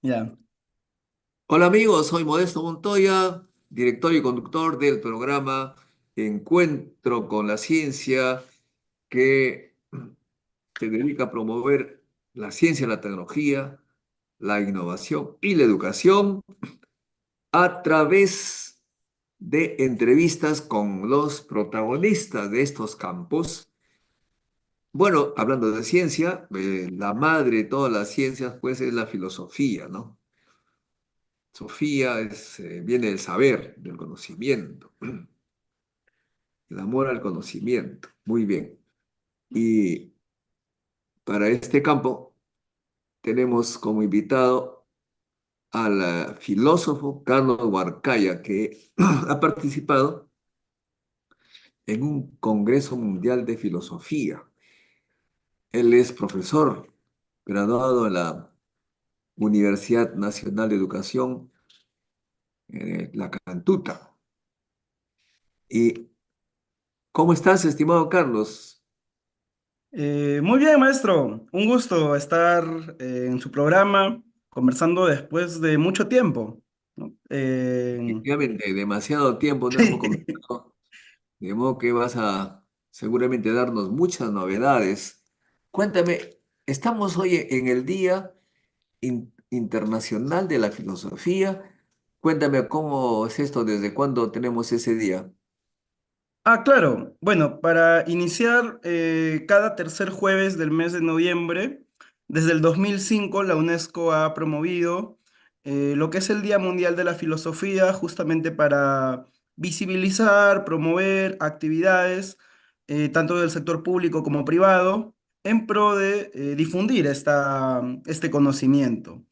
Ya. Hola amigos, soy Modesto Montoya, director y conductor del programa Encuentro con la Ciencia, que se dedica a promover la ciencia, la tecnología, la innovación y la educación a través de entrevistas con los protagonistas de estos campos. Bueno, hablando de ciencia, la madre de todas las ciencias pues es la filosofía, ¿no? Sofía viene del saber, del conocimiento, el amor al conocimiento. Muy bien. Y para este campo tenemos como invitado al filósofo Carlos Huarcaya, que ha participado en un Congreso Mundial de Filosofía. Él es profesor, graduado en la Universidad Nacional de Educación, La Cantuta. ¿Y cómo estás, estimado Carlos? Muy bien, maestro. Un gusto estar en su programa conversando después de mucho tiempo, ¿no? Efectivamente, demasiado tiempo no hemos conversado, de modo que vas a seguramente darnos muchas novedades. Cuéntame, estamos hoy en el Día Internacional de la Filosofía. Cuéntame cómo es esto, desde cuándo tenemos ese día. Claro. Bueno, para iniciar, cada tercer jueves del mes de noviembre, desde el 2005, la UNESCO ha promovido lo que es el Día Mundial de la Filosofía, justamente para visibilizar, promover actividades, tanto del sector público como privado, en pro de difundir este conocimiento.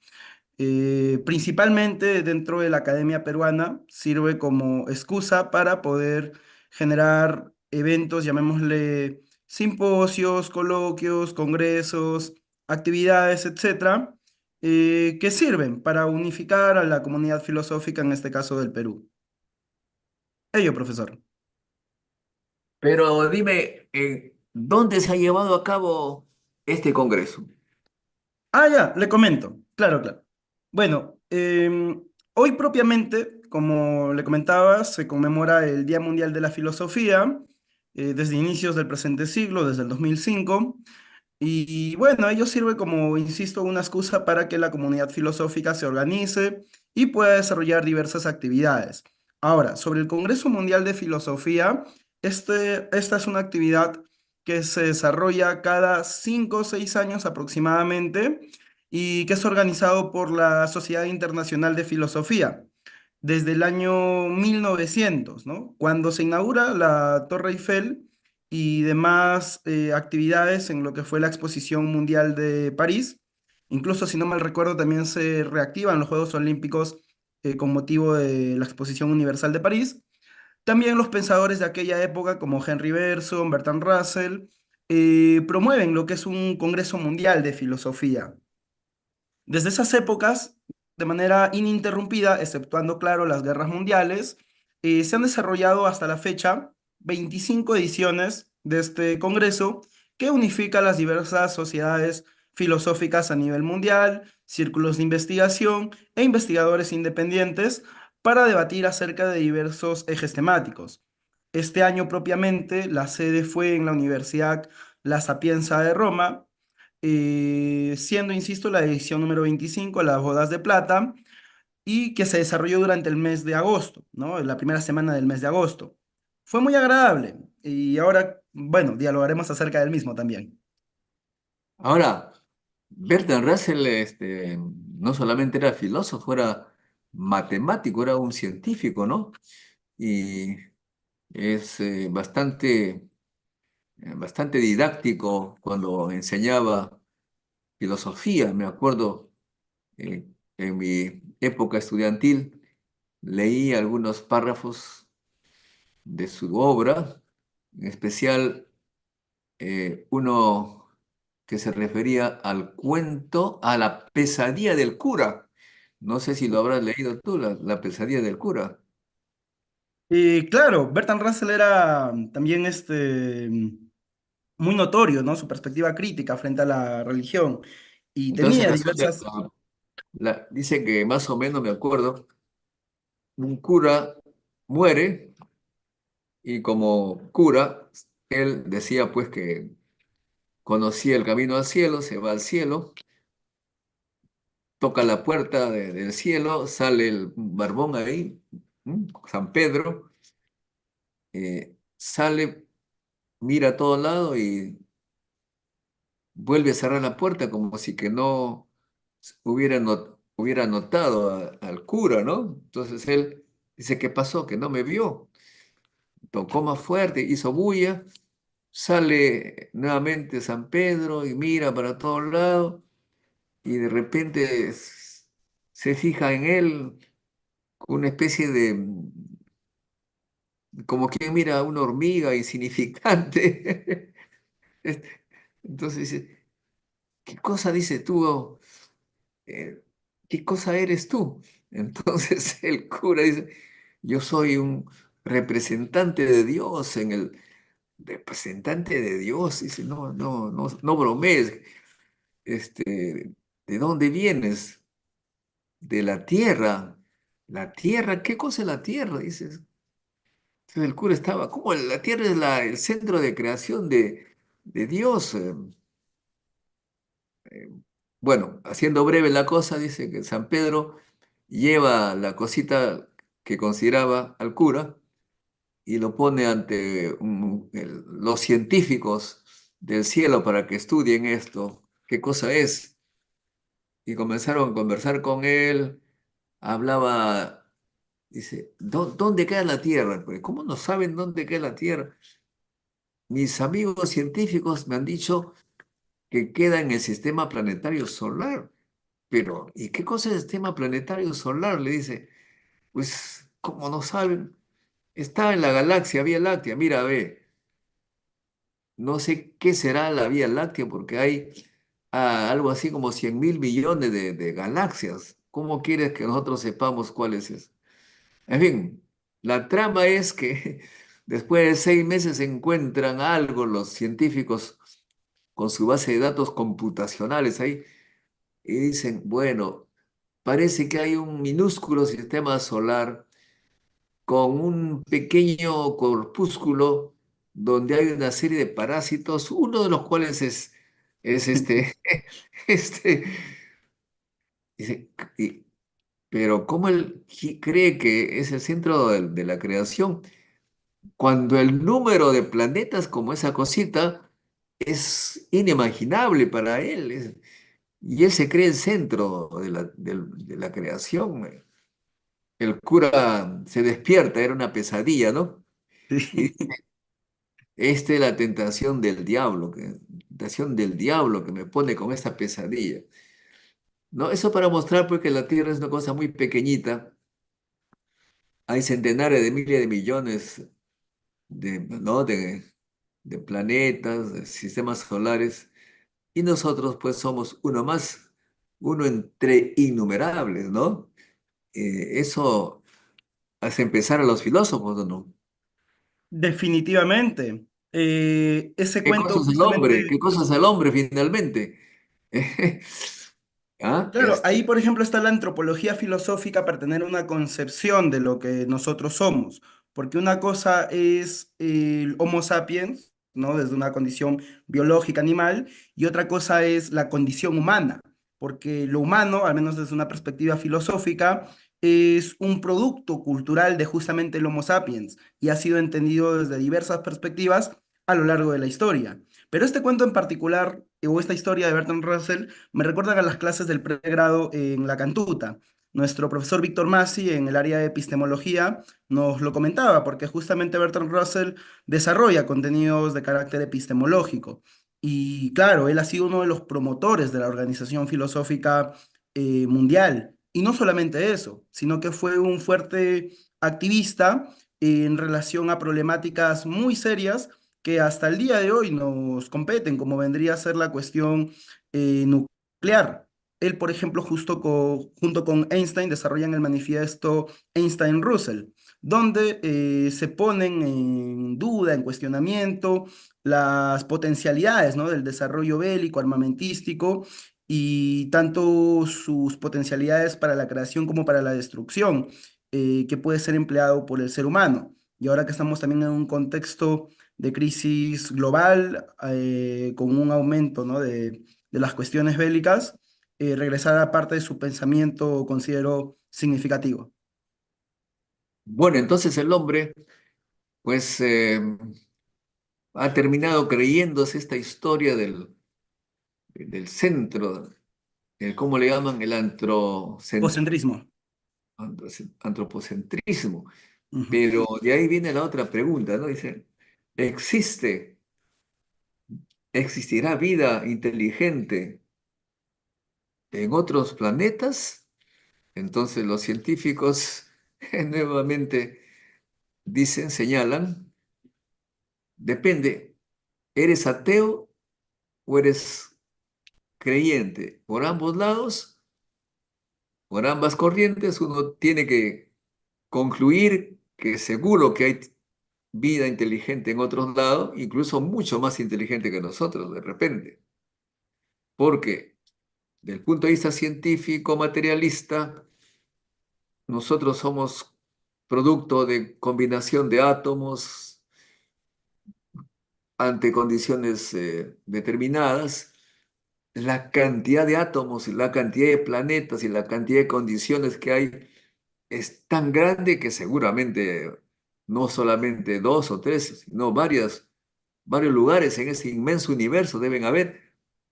Principalmente dentro de la Academia Peruana, sirve como excusa para poder generar eventos, llamémosle simposios, coloquios, congresos, actividades, etcétera, que sirven para unificar a la comunidad filosófica, en este caso del Perú. Ello, profesor. Pero dime, ¿dónde se ha llevado a cabo este congreso? Ya, le comento. Claro, claro. Bueno, hoy propiamente, como le comentaba, se conmemora el Día Mundial de la Filosofía desde inicios del presente siglo, desde el 2005. Y bueno, ello sirve como, insisto, una excusa para que la comunidad filosófica se organice y pueda desarrollar diversas actividades. Ahora, sobre el Congreso Mundial de Filosofía, esta es una actividad que se desarrolla cada 5 o 6 años aproximadamente y que es organizado por la Sociedad Internacional de Filosofía desde el año 1900, ¿no? Cuando se inaugura la Torre Eiffel y demás actividades en lo que fue la Exposición Mundial de París. Incluso, si no mal recuerdo, también se reactivan los Juegos Olímpicos con motivo de la Exposición Universal de París. También los pensadores de aquella época, como Henry Bergson, Bertrand Russell, promueven lo que es un Congreso Mundial de Filosofía. Desde esas épocas, de manera ininterrumpida, exceptuando, claro, las guerras mundiales, se han desarrollado hasta la fecha 25 ediciones de este congreso que unifica las diversas sociedades filosóficas a nivel mundial, círculos de investigación e investigadores independientes para debatir acerca de diversos ejes temáticos. Este año propiamente, la sede fue en la Universidad La Sapienza de Roma, siendo, insisto, la edición número 25, las bodas de plata, y que se desarrolló durante el mes de agosto, ¿no? La primera semana del mes de agosto. Fue muy agradable y ahora, bueno, dialogaremos acerca del mismo también. Ahora, Bertrand Russell no solamente era filósofo, era matemático, era un científico, ¿no? Y es bastante didáctico cuando enseñaba filosofía. Me acuerdo, eh, en mi época estudiantil, leí algunos párrafos de su obra, en especial uno que se refería al cuento, a la pesadilla del cura. No sé si lo habrás leído tú, la pesadilla del cura. Y claro, Bertrand Russell era también muy notorio, ¿no? Su perspectiva crítica frente a la religión y Entonces tenía razón de, diversas... Dice que más o menos me acuerdo, un cura muere y como cura, él decía pues que conocía el camino al cielo, se va al cielo, toca la puerta del cielo, sale el barbón ahí, San Pedro, sale, mira a todo lado y vuelve a cerrar la puerta como si que no hubiera notado al cura, ¿no? Entonces él dice, ¿qué pasó? Que no me vio. Tocó más fuerte, hizo bulla, sale nuevamente San Pedro y mira para todos lados y de repente se fija en él con una especie de, como quien mira a una hormiga insignificante. Entonces dice, ¿qué cosa dices tú? eh, ¿Qué cosa eres tú? Entonces el cura dice, yo soy un representante de Dios en el representante de Dios. Dice, no, no, no, no bromees. ¿De dónde vienes? De la tierra. ¿La tierra? ¿Qué cosa es la tierra? Dices. Entonces el cura estaba, ¿cómo la tierra es el centro de creación de Dios? Eh, bueno, haciendo breve la cosa, dice que San Pedro lleva la cosita que consideraba al cura y lo pone ante los científicos del cielo para que estudien esto, qué cosa es. Y comenzaron a conversar con él, hablaba, dice, ¿dónde queda la Tierra? Pues, ¿cómo no saben dónde queda la Tierra? Mis amigos científicos me han dicho que queda en el sistema planetario solar. Pero, ¿y qué cosa es el sistema planetario solar? Le dice, pues, ¿cómo no saben? Está en la galaxia Vía Láctea. Mira, ve, no sé qué será la Vía Láctea porque hay algo así como 100.000 millones de galaxias. ¿Cómo quieres que nosotros sepamos cuál es eso? En fin, la trama es que después de 6 meses encuentran algo los científicos con su base de datos computacionales ahí y dicen, bueno, parece que hay un minúsculo sistema solar con un pequeño corpúsculo donde hay una serie de parásitos, uno de los cuales es este, dice, y- pero ¿cómo él cree que es el centro de la creación? Cuando el número de planetas como esa cosita es inimaginable para él, y él se cree el centro de la creación. El cura se despierta, era una pesadilla, ¿no? Y esta es la tentación del diablo que me pone con esta pesadilla. ¿No? Eso para mostrar pues, que la Tierra es una cosa muy pequeñita. Hay centenares de miles de millones ¿no? de planetas, de sistemas solares, y nosotros pues somos uno más, uno entre innumerables, ¿no? Eso hace empezar a los filósofos, ¿o no? Definitivamente. Ese ¿Qué cuento cosa es el hombre? ¿Qué justamente, cosa es el hombre finalmente? ¿Ah? claro, ahí por ejemplo está la antropología filosófica para tener una concepción de lo que nosotros somos, porque una cosa es el Homo sapiens, ¿no? Desde una condición biológica animal, y otra cosa es la condición humana, porque lo humano, al menos desde una perspectiva filosófica, es un producto cultural de justamente el Homo sapiens y ha sido entendido desde diversas perspectivas a lo largo de la historia. Pero este cuento en particular, o esta historia de Bertrand Russell, me recuerdan a las clases del pregrado en la Cantuta. Nuestro profesor Víctor Masi, en el área de epistemología, nos lo comentaba, porque justamente Bertrand Russell desarrolla contenidos de carácter epistemológico. Y claro, él ha sido uno de los promotores de la organización filosófica mundial. Y no solamente eso, sino que fue un fuerte activista en relación a problemáticas muy serias que hasta el día de hoy nos competen, como vendría a ser la cuestión nuclear. Él, por ejemplo, junto con Einstein, desarrollan el manifiesto Einstein-Russell, donde se ponen en duda, en cuestionamiento, las potencialidades, ¿no? Del desarrollo bélico, armamentístico, y tanto sus potencialidades para la creación como para la destrucción, que puede ser empleado por el ser humano. Y ahora que estamos también en un contexto de crisis global, con un aumento, ¿no?, de las cuestiones bélicas, regresar a parte de su pensamiento considero significativo. Bueno, entonces el hombre, pues, ha terminado creyéndose esta historia del centro, ¿cómo le llaman? El Ocentrismo. antropocentrismo. Ujú. Pero de ahí viene la otra pregunta, ¿no? Dice, ¿existe, existirá vida inteligente en otros planetas? Entonces los científicos nuevamente dicen, señalan, depende, ¿eres ateo o eres creyente? Por ambos lados, por ambas corrientes, uno tiene que concluir que seguro que hay vida inteligente en otros lados, incluso mucho más inteligente que nosotros de repente. Porque del punto de vista científico, materialista, nosotros somos producto de combinación de átomos ante condiciones determinadas. La cantidad de átomos y la cantidad de planetas y la cantidad de condiciones que hay es tan grande que seguramente no solamente dos o tres, sino varios lugares en ese inmenso universo deben haber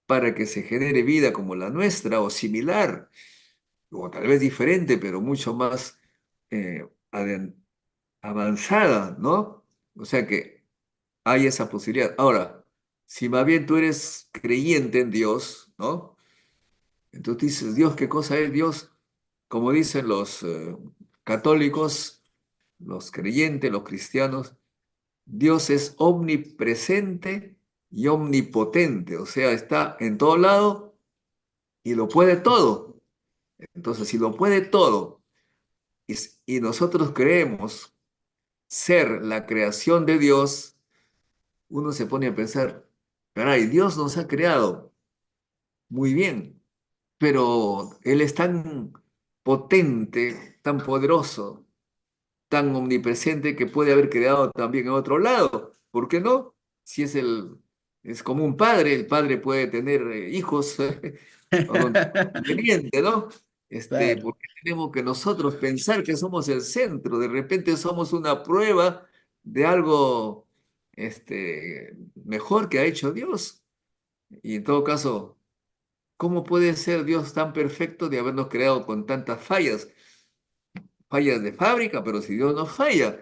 para que se genere vida como la nuestra o similar, o tal vez diferente, pero mucho más eh, aden- avanzada, ¿no? O sea que hay esa posibilidad. Ahora, si más bien tú eres creyente en Dios, ¿no? Entonces dices, Dios, ¿qué cosa es Dios? Como dicen los católicos, los creyentes, los cristianos, Dios es omnipresente y omnipotente, o sea, está en todo lado y lo puede todo. Entonces, si lo puede todo y nosotros creemos ser la creación de Dios, uno se pone a pensar, caray, Dios nos ha creado muy bien, pero Él es tan potente, tan poderoso, tan omnipresente que puede haber creado también en otro lado. ¿Por qué no? Si es como un padre, el padre puede tener hijos o donde sea conveniente, ¿no? Claro. ¿Por qué tenemos que nosotros pensar que somos el centro? De repente somos una prueba de algo mejor que ha hecho Dios. Y en todo caso, ¿cómo puede ser Dios tan perfecto de habernos creado con tantas fallas? Fallas de fábrica, pero si Dios no falla.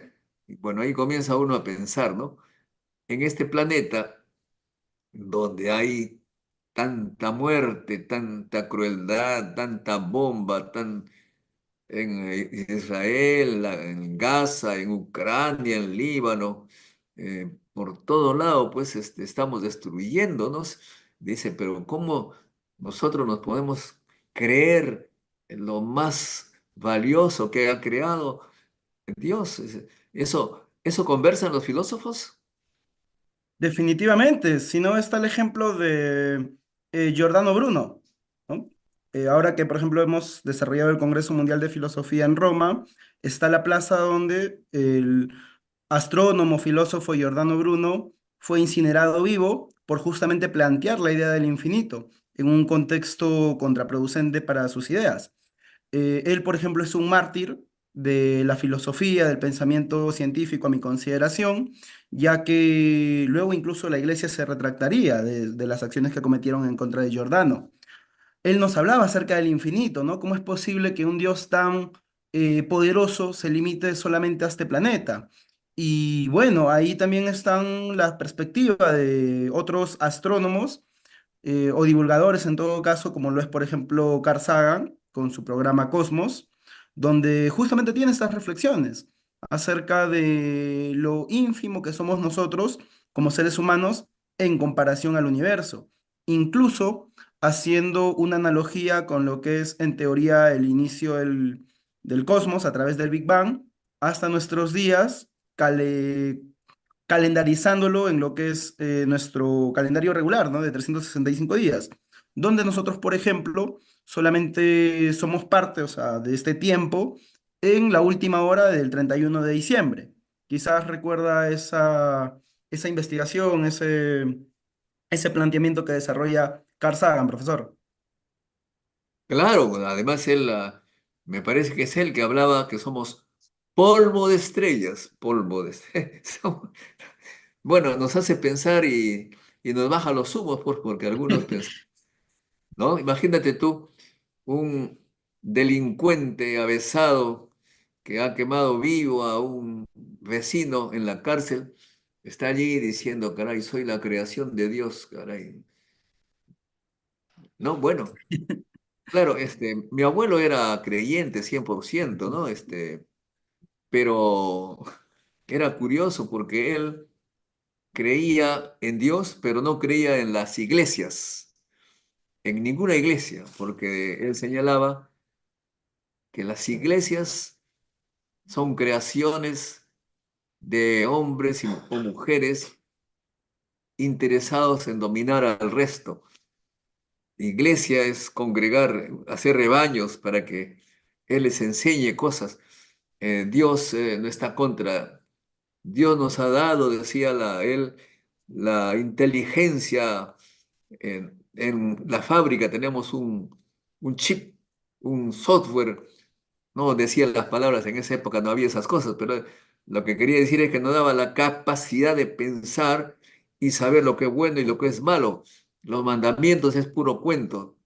Y bueno, ahí comienza uno a pensar, ¿no? En este planeta donde hay tanta muerte, tanta crueldad, tanta bomba, en Israel, en Gaza, en Ucrania, en Líbano, por todo lado, pues estamos destruyéndonos. Dice, pero ¿cómo nosotros nos podemos creer en lo más valioso que ha creado Dios? ¿Eso conversan los filósofos? Definitivamente, si no está el ejemplo de Giordano Bruno, ¿no? Ahora que, por ejemplo, hemos desarrollado el Congreso Mundial de Filosofía en Roma, está la plaza donde el astrónomo, filósofo Giordano Bruno fue incinerado vivo por justamente plantear la idea del infinito en un contexto contraproducente para sus ideas. Él, por ejemplo, es un mártir de la filosofía, del pensamiento científico a mi consideración, ya que luego incluso la iglesia se retractaría de las acciones que cometieron en contra de Giordano. Él nos hablaba acerca del infinito, ¿no? ¿Cómo es posible que un Dios tan poderoso se limite solamente a este planeta? Y bueno, ahí también están la perspectiva de otros astrónomos o divulgadores en todo caso, como lo es por ejemplo Carl Sagan con su programa Cosmos, donde justamente tiene estas reflexiones acerca de lo ínfimo que somos nosotros como seres humanos en comparación al universo, incluso haciendo una analogía con lo que es en teoría el inicio del cosmos a través del Big Bang hasta nuestros días, calendarizándolo en lo que es nuestro calendario regular, ¿no? De 365 días, donde nosotros, por ejemplo, solamente somos parte, o sea, de este tiempo en la última hora del 31 de diciembre. Quizás recuerda esa investigación, ese planteamiento que desarrolla Carl Sagan, profesor. Claro, además él, me parece que es él que hablaba que somos polvo de estrellas, polvo de estrellas. Bueno, nos hace pensar y nos baja los humos, pues, porque algunos pensan, ¿no? Imagínate tú, un delincuente avesado que ha quemado vivo a un vecino en la cárcel, está allí diciendo, caray, soy la creación de Dios, caray. No, bueno, claro, mi abuelo era creyente 100%, ¿no? Pero era curioso porque él creía en Dios, pero no creía en las iglesias, en ninguna iglesia, porque él señalaba que las iglesias son creaciones de hombres o mujeres interesados en dominar al resto. Iglesia es congregar, hacer rebaños para que Él les enseñe cosas. Dios no está contra. Dios nos ha dado, decía él, la inteligencia. En la fábrica tenemos un chip, un software. No decía las palabras, en esa época no había esas cosas, pero lo que quería decir es que nos daba la capacidad de pensar y saber lo que es bueno y lo que es malo. Los mandamientos es puro cuento.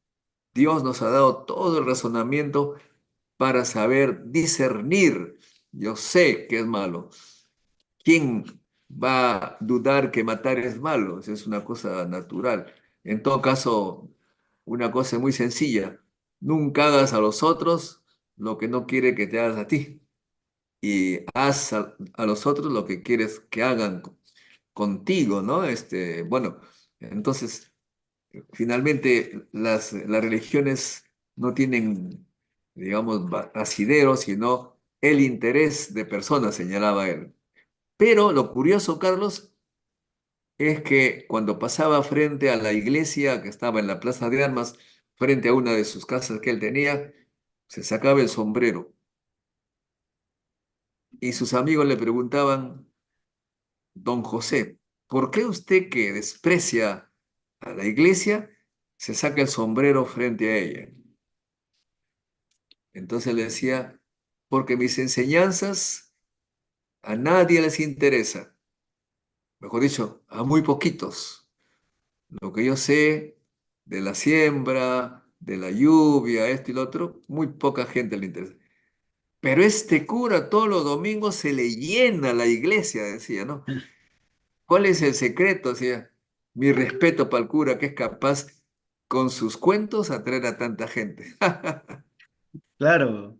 Dios nos ha dado todo el razonamiento para saber discernir. Yo sé que es malo. ¿Quién va a dudar que matar es malo? Eso es una cosa natural. En todo caso, una cosa muy sencilla. Nunca hagas a los otros lo que no quiere que te hagas a ti. Y haz a los otros lo que quieres que hagan contigo, ¿no? Bueno, entonces, finalmente las religiones no tienen, digamos, asidero, sino el interés de personas, señalaba él. Pero lo curioso, Carlos, es que cuando pasaba frente a la iglesia que estaba en la Plaza de Armas, frente a una de sus casas que él tenía, se sacaba el sombrero y sus amigos le preguntaban, don José, ¿por qué usted que desprecia a la iglesia se saca el sombrero frente a ella? Entonces le decía, porque mis enseñanzas a nadie les interesa, mejor dicho, a muy poquitos. Lo que yo sé de la siembra, de la lluvia, esto y lo otro, muy poca gente le interesa. Pero este cura todos los domingos se le llena la iglesia, decía, ¿no? ¿Cuál es el secreto? Decía, mi respeto para el cura que es capaz con sus cuentos atraer a tanta gente. Claro.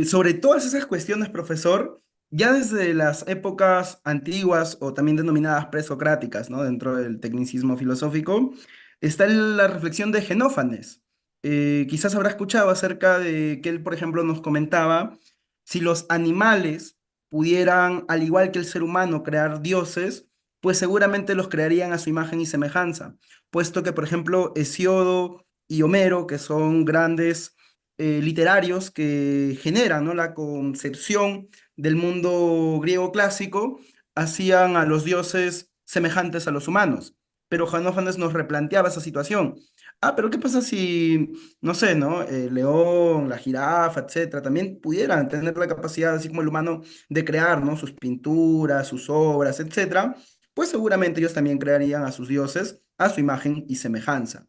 Sobre todas esas cuestiones, profesor, ya desde las épocas antiguas o también denominadas presocráticas, ¿no? Dentro del tecnicismo filosófico, está la reflexión de Genófanes. Quizás habrá escuchado acerca de que él, por ejemplo, nos comentaba si los animales pudieran, al igual que el ser humano, crear dioses, pues seguramente los crearían a su imagen y semejanza, puesto que, por ejemplo, Hesiodo y Homero, que son grandes literarios que generan, ¿no?, la concepción del mundo griego clásico, hacían a los dioses semejantes a los humanos. Pero Janófanes nos replanteaba esa situación. Ah, pero ¿qué pasa si, no sé, ¿no? El león, la jirafa, etcétera, también pudieran tener la capacidad, así como el humano, de crear, ¿no?, sus pinturas, sus obras, etcétera? Pues seguramente ellos también crearían a sus dioses a su imagen y semejanza.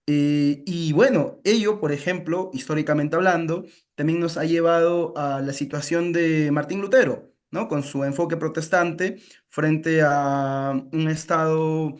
Y bueno, ello, por ejemplo, históricamente hablando, también nos ha llevado a la situación de Martín Lutero, ¿no? Con su enfoque protestante frente a un estado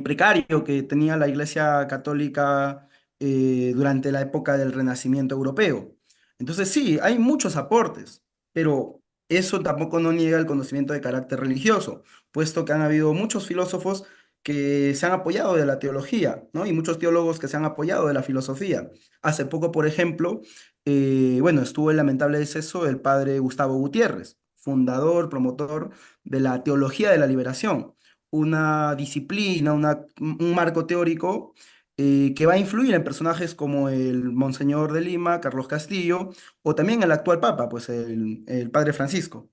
precario que tenía la Iglesia Católica durante la época del Renacimiento europeo. Entonces sí, hay muchos aportes, pero eso tampoco no niega el conocimiento de carácter religioso, puesto que han habido muchos filósofos que se han apoyado de la teología, ¿no? Y muchos teólogos que se han apoyado de la filosofía. Hace poco, por ejemplo, bueno, estuvo el lamentable deceso del padre Gustavo Gutiérrez, fundador, promotor de la teología de la liberación, una disciplina, un marco teórico que va a influir en personajes como el Monseñor de Lima, Carlos Castillo, o también el actual Papa, pues el Padre Francisco.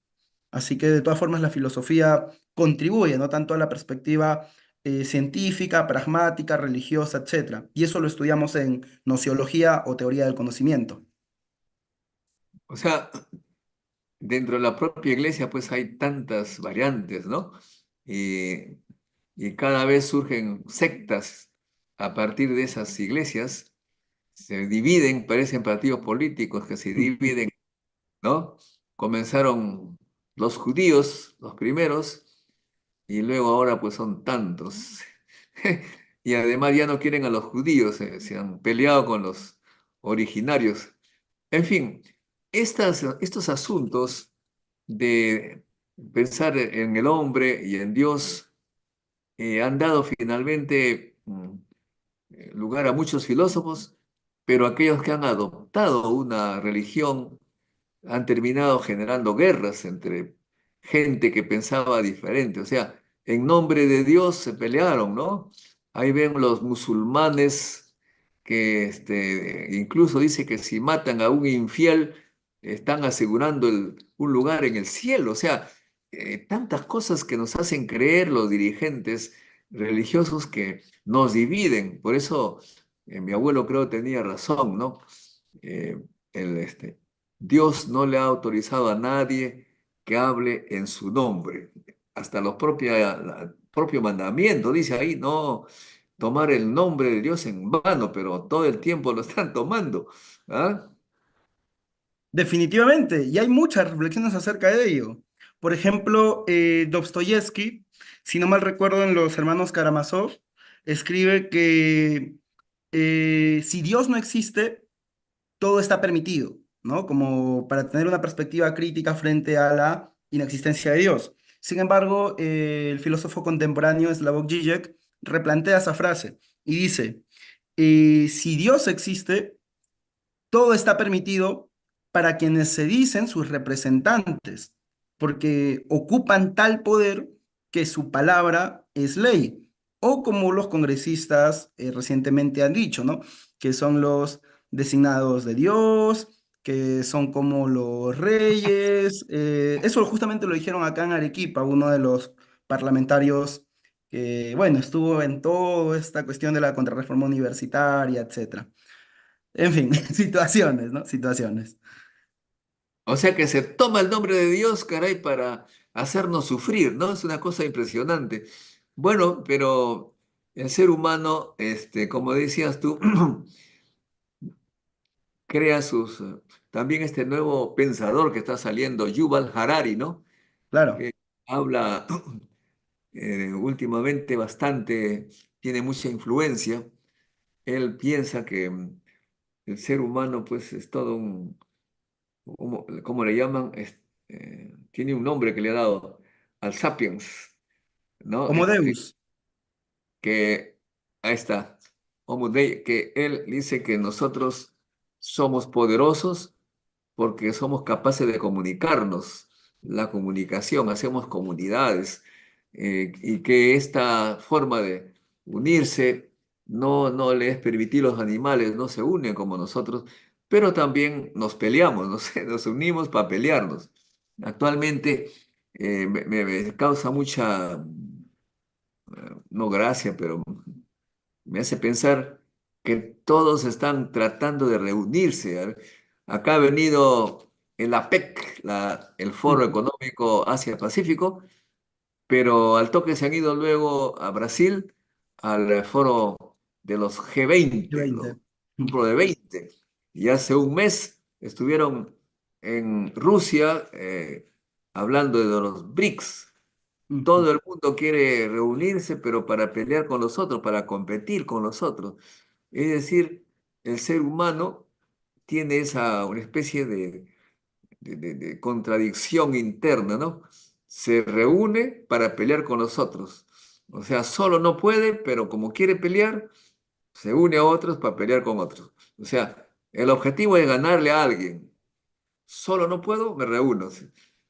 Así que de todas formas la filosofía contribuye, no tanto a la perspectiva científica, pragmática, religiosa, etcétera. Y eso lo estudiamos en nociología o teoría del conocimiento. O sea, dentro de la propia iglesia pues hay tantas variantes, ¿no? Y, y cada vez surgen sectas a partir de esas iglesias, se dividen, parecen partidos políticos que se dividen, ¿no? Comenzaron los judíos, los primeros, y luego ahora pues son tantos. Y además ya no quieren a los judíos, se han peleado con los originarios. En fin, estos asuntos de pensar en el hombre y en Dios han dado finalmente lugar a muchos filósofos, pero aquellos que han adoptado una religión han terminado generando guerras entre gente que pensaba diferente. O sea, en nombre de Dios se pelearon, ¿no? Ahí ven los musulmanes que incluso dice que si matan a un infiel, están asegurando un lugar en el cielo. O sea, tantas cosas que nos hacen creer los dirigentes religiosos que nos dividen. Por eso mi abuelo creo tenía razón, ¿no? Eh, el, este, Dios no le ha autorizado a nadie que hable en su nombre. Hasta los propio mandamiento dice ahí, no tomar el nombre de Dios en vano, pero todo el tiempo lo están tomando. ¿Ah? Definitivamente, y hay muchas reflexiones acerca de ello. Por ejemplo, Dostoyevsky, si no mal recuerdo en Los Hermanos Karamazov, escribe que si Dios no existe, todo está permitido, ¿no? Como para tener una perspectiva crítica frente a la inexistencia de Dios. Sin embargo, el filósofo contemporáneo Slavoj Žižek replantea esa frase y dice, si Dios existe, todo está permitido para quienes se dicen sus representantes, porque ocupan tal poder que su palabra es ley. O como los congresistas recientemente han dicho, ¿no? Que son los designados de Dios, que son como los reyes. Eso justamente lo dijeron acá en Arequipa, uno de los parlamentarios que, bueno, estuvo en toda esta cuestión de la contrarreforma universitaria, etcétera. En fin, situaciones, ¿no? Situaciones. O sea que se toma el nombre de Dios, caray, para hacernos sufrir, ¿no? Es una cosa impresionante. Bueno, pero el ser humano, como decías tú, crea también este nuevo pensador que está saliendo, Yuval Harari, ¿no? Claro. Que habla últimamente bastante, tiene mucha influencia. Él piensa que el ser humano, pues, es todo ¿cómo le llaman? Tiene un nombre que le ha dado al sapiens, ¿no? Homo Deus. Que, ahí está, Homo Deus, que él dice que nosotros somos poderosos porque somos capaces de comunicarnos, la comunicación, hacemos comunidades, y que esta forma de unirse no les permitir los animales, no se unen como nosotros, pero también nos peleamos, nos unimos para pelearnos. Actualmente me causa mucha, no gracia, pero me hace pensar que todos están tratando de reunirse. A ver, acá ha venido el APEC, el Foro Ujú. Económico Asia-Pacífico, pero al toque se han ido luego a Brasil, al foro de los G20, los 20. grupo de 20. Y hace un mes estuvieron en Rusia hablando de los BRICS. Ujú. Todo el mundo quiere reunirse, pero para pelear con los otros, para competir con los otros. Es decir, el ser humano tiene una especie de contradicción interna, ¿no? Se reúne para pelear con los otros. O sea, solo no puede, pero como quiere pelear, se une a otros para pelear con otros. O sea, el objetivo es ganarle a alguien. Solo no puedo, me reúno.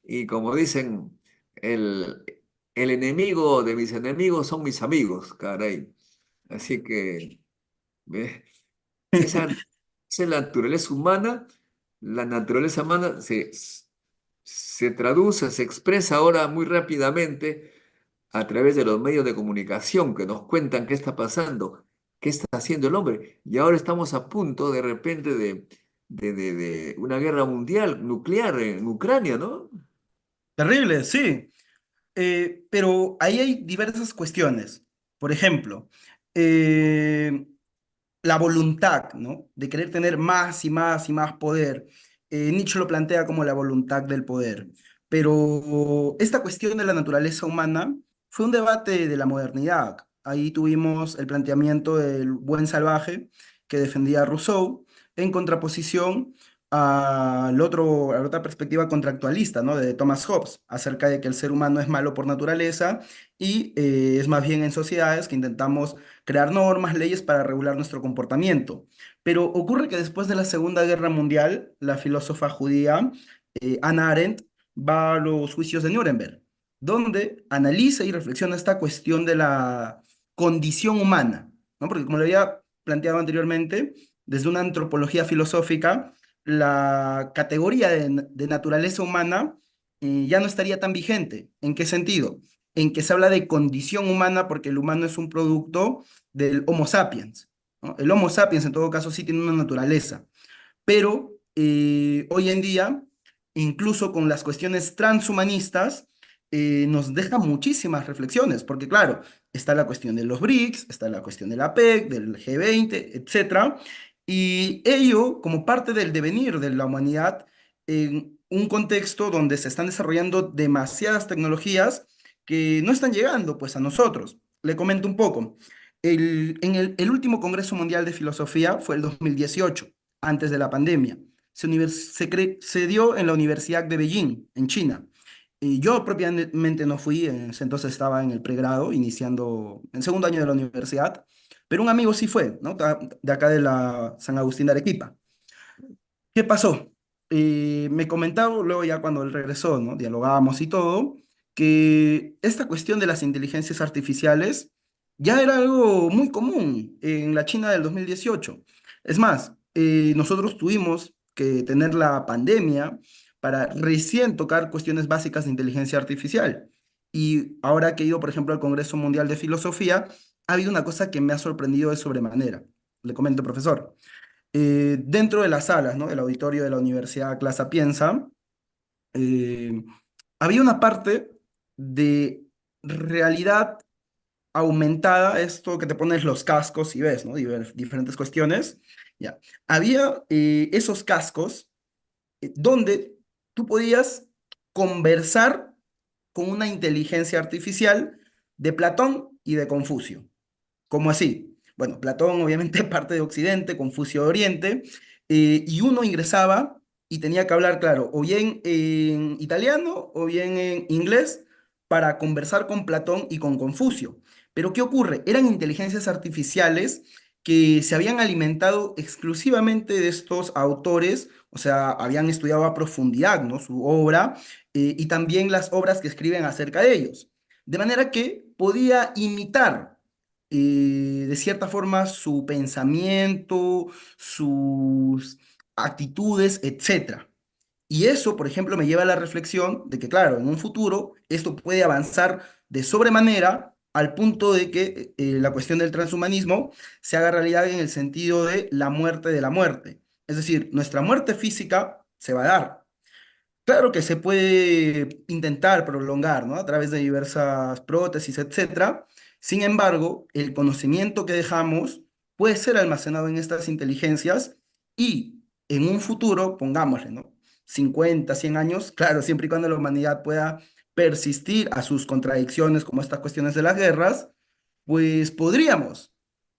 Y como dicen, el, el enemigo de mis enemigos son mis amigos, caray. Así que... ¿Ve? Esa, esa es la naturaleza humana. La naturaleza humana se traduce, se expresa ahora muy rápidamente a través de los medios de comunicación que nos cuentan qué está pasando, qué está haciendo el hombre. Y ahora estamos a punto de repente de una guerra mundial nuclear en Ucrania, ¿no? Terrible, sí. Pero ahí hay diversas cuestiones. Por ejemplo, eh, la voluntad, ¿no? De querer tener más y más y más poder. Nietzsche lo plantea como la voluntad del poder. Pero esta cuestión de la naturaleza humana fue un debate de la modernidad. Ahí tuvimos el planteamiento del buen salvaje que defendía a Rousseau en contraposición a la otra perspectiva contractualista, ¿no? De Thomas Hobbes, acerca de que el ser humano es malo por naturaleza y es más bien en sociedades que intentamos crear normas, leyes para regular nuestro comportamiento. Pero ocurre que después de la Segunda Guerra Mundial, la filósofa judía Hannah Arendt va a los juicios de Nuremberg, donde analiza y reflexiona esta cuestión de la condición humana, ¿no? Porque como lo había planteado anteriormente, desde una antropología filosófica, la categoría de naturaleza humana ya no estaría tan vigente. ¿En qué sentido? En que se habla de condición humana porque el humano es un producto del Homo sapiens, ¿no? El Homo sapiens en todo caso sí tiene una naturaleza, pero hoy en día, incluso con las cuestiones transhumanistas, nos deja muchísimas reflexiones, porque claro, está la cuestión de los BRICS, está la cuestión de la PEC, del G20, etcétera, y ello como parte del devenir de la humanidad en un contexto donde se están desarrollando demasiadas tecnologías que no están llegando pues a nosotros. Le comento un poco. El último Congreso Mundial de Filosofía fue el 2018 antes de la pandemia. Se dio en la Universidad de Beijing, en China. Y yo propiamente no fui, en ese entonces estaba en el pregrado, iniciando el segundo año de la universidad, pero un amigo sí fue, ¿no? De acá de la San Agustín de Arequipa. ¿Qué pasó? Me comentaba luego ya cuando él regresó, ¿no? Dialogábamos y todo, que esta cuestión de las inteligencias artificiales ya era algo muy común en la China del 2018. Es más, nosotros tuvimos que tener la pandemia para recién tocar cuestiones básicas de inteligencia artificial. Y ahora que he ido, por ejemplo, al Congreso Mundial de Filosofía, ha habido una cosa que me ha sorprendido de sobremanera. Le comento, profesor. Dentro de las salas, ¿no? Del auditorio de la Universidad La Sapienza, eh, había una parte de realidad aumentada, esto que te pones los cascos y ves, ¿no? Diferentes cuestiones. Ya. Había esos cascos donde tú podías conversar con una inteligencia artificial de Platón y de Confucio. ¿Cómo así? Bueno, Platón obviamente parte de Occidente, Confucio de Oriente, y uno ingresaba y tenía que hablar, claro, o bien en italiano o bien en inglés para conversar con Platón y con Confucio. Pero ¿qué ocurre? Eran inteligencias artificiales que se habían alimentado exclusivamente de estos autores, o sea, habían estudiado a profundidad, ¿no? Su obra y también las obras que escriben acerca de ellos. De manera que podía imitar de cierta forma su pensamiento, sus actitudes, etcétera. Y eso, por ejemplo, me lleva a la reflexión de que, claro, en un futuro esto puede avanzar de sobremanera al punto de que la cuestión del transhumanismo se haga realidad en el sentido de la muerte de la muerte. Es decir, nuestra muerte física se va a dar, claro que se puede intentar prolongar, ¿no? A través de diversas prótesis, etcétera. Sin embargo, el conocimiento que dejamos puede ser almacenado en estas inteligencias y en un futuro, pongámosle, ¿no? 50, 100 años, claro, siempre y cuando la humanidad pueda persistir a sus contradicciones como estas cuestiones de las guerras, pues podríamos,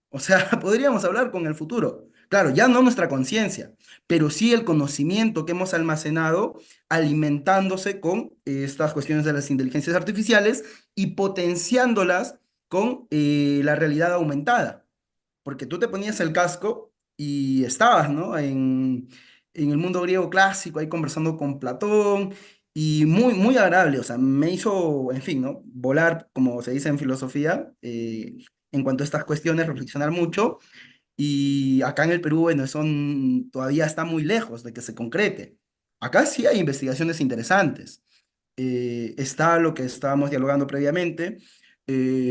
o sea, podríamos hablar con el futuro. Claro, ya no nuestra conciencia, pero sí el conocimiento que hemos almacenado alimentándose con estas cuestiones de las inteligencias artificiales y potenciándolas con la realidad aumentada. Porque tú te ponías el casco y estabas, ¿no? En el mundo griego clásico, ahí conversando con Platón y muy, muy agradable. O sea, me hizo, en fin, ¿no? Volar, como se dice en filosofía, en cuanto a estas cuestiones, reflexionar mucho. Y acá en el Perú, bueno, eso todavía está muy lejos de que se concrete. Acá sí hay investigaciones interesantes. Está lo que estábamos dialogando previamente,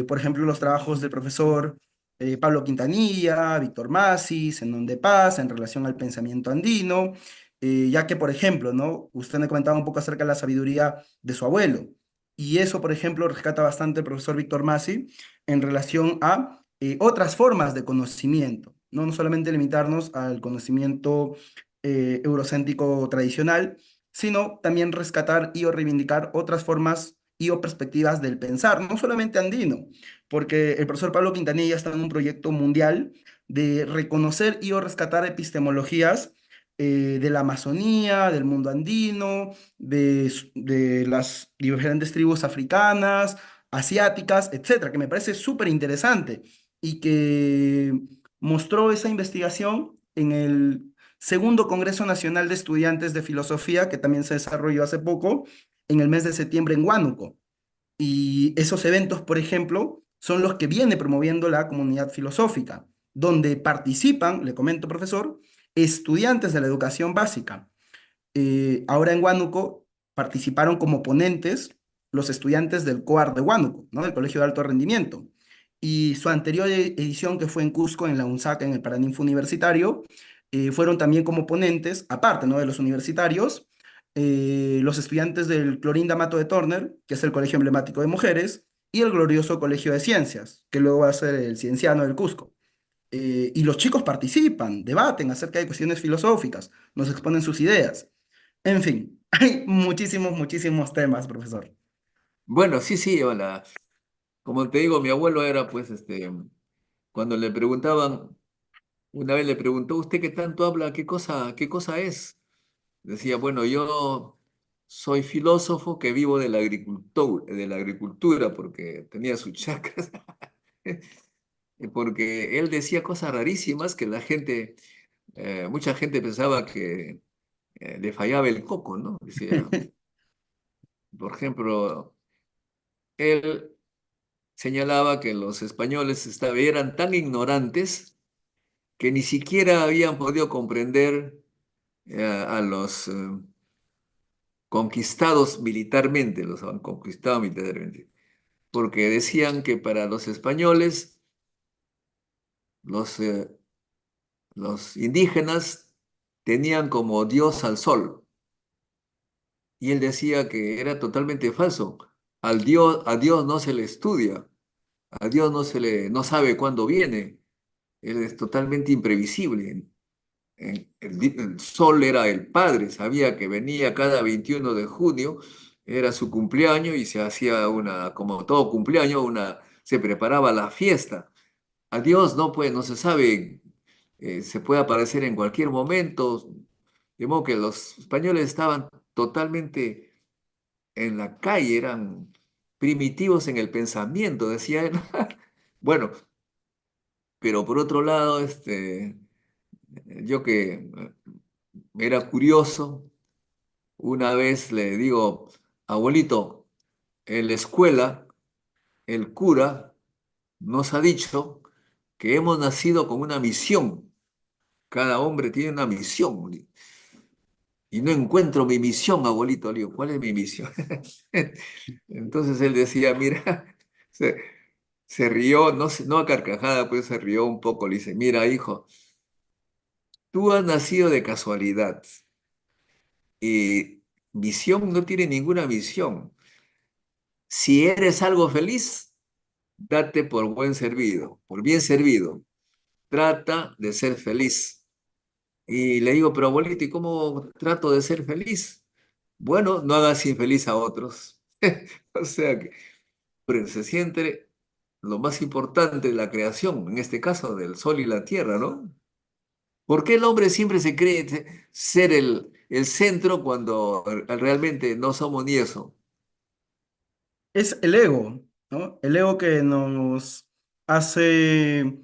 por ejemplo, los trabajos del profesor Pablo Quintanilla, Víctor Masi, Zenón de Paz, en relación al pensamiento andino, ya que, por ejemplo, ¿no? Usted me comentaba un poco acerca de la sabiduría de su abuelo, y eso, por ejemplo, rescata bastante el profesor Víctor Masi en relación a otras formas de conocimiento, ¿no? No solamente limitarnos al conocimiento eurocéntrico tradicional, sino también rescatar y o reivindicar otras formas y o perspectivas del pensar, no solamente andino, porque el profesor Pablo Quintanilla está en un proyecto mundial de reconocer y o rescatar epistemologías de la Amazonía, del mundo andino, de las diferentes tribus africanas, asiáticas, etcétera, que me parece súper interesante y que mostró esa investigación en el Segundo Congreso Nacional de Estudiantes de Filosofía, que también se desarrolló hace poco, en el mes de septiembre en Huánuco. Y esos eventos, por ejemplo, son los que viene promoviendo la comunidad filosófica, donde participan, le comento, profesor, estudiantes de la educación básica. Ahora en Huánuco participaron como ponentes los estudiantes del COAR de Huánuco, ¿no? Del Colegio de Alto Rendimiento. Y su anterior edición, que fue en Cusco, en la UNSAC, en el Paraninfo Universitario, fueron también como ponentes, aparte, ¿no? De los universitarios, los estudiantes del Clorinda Mato de Turner, que es el colegio emblemático de mujeres, y el glorioso Colegio de Ciencias, que luego va a ser el Cienciano del Cusco. Y los chicos participan, debaten acerca de cuestiones filosóficas, nos exponen sus ideas. En fin, hay muchísimos, muchísimos temas, profesor. Bueno, sí, sí, hola. Como te digo, mi abuelo era, pues, cuando le preguntaban, una vez le preguntó, ¿usted qué tanto habla? Qué cosa es? Decía, bueno, yo soy filósofo que vivo de la agricultura, porque tenía sus chacras, porque él decía cosas rarísimas que mucha gente pensaba que le fallaba el coco, ¿no? Decía, por ejemplo, él señalaba que los españoles eran tan ignorantes que ni siquiera habían podido comprender a los conquistados militarmente, los han conquistado militarmente, porque decían que para los españoles, los, eh, los indígenas tenían como Dios al sol, y él decía que era totalmente falso. A Dios no se le estudia, a Dios no sabe cuándo viene, él es totalmente imprevisible. El sol era el padre, sabía que venía cada 21 de junio, era su cumpleaños y se hacía como todo cumpleaños, se preparaba la fiesta. A Dios no se sabe, se puede aparecer en cualquier momento, de modo que los españoles estaban totalmente en la calle, eran primitivos en el pensamiento, decía él. Bueno, pero por otro lado, yo que era curioso, una vez le digo, abuelito, en la escuela el cura nos ha dicho que hemos nacido con una misión. Cada hombre tiene una misión. Y no encuentro mi misión, abuelito. Le digo, ¿cuál es mi misión? Entonces él decía, mira, se, se rió, no a carcajada, pues se rió un poco. Le dice, mira, hijo, tú has nacido de casualidad y misión no tiene ninguna misión. Si eres algo feliz, date por buen servido, por bien servido. Trata de ser feliz. Y le digo, pero abuelito, ¿y cómo trato de ser feliz? Bueno, no hagas infeliz a otros. O sea que pero se siente lo más importante de la creación, en este caso del sol y la tierra, ¿no? ¿Por qué el hombre siempre se cree ser el centro cuando realmente no somos ni eso? Es el ego, ¿no? El ego que nos hace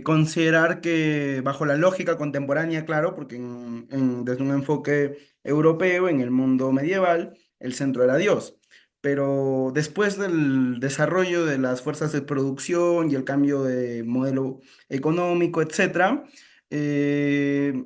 considerar que bajo la lógica contemporánea, claro, porque desde un enfoque europeo, en el mundo medieval, el centro era Dios. pero después del desarrollo de las fuerzas de producción y el cambio de modelo económico, etcétera, eh,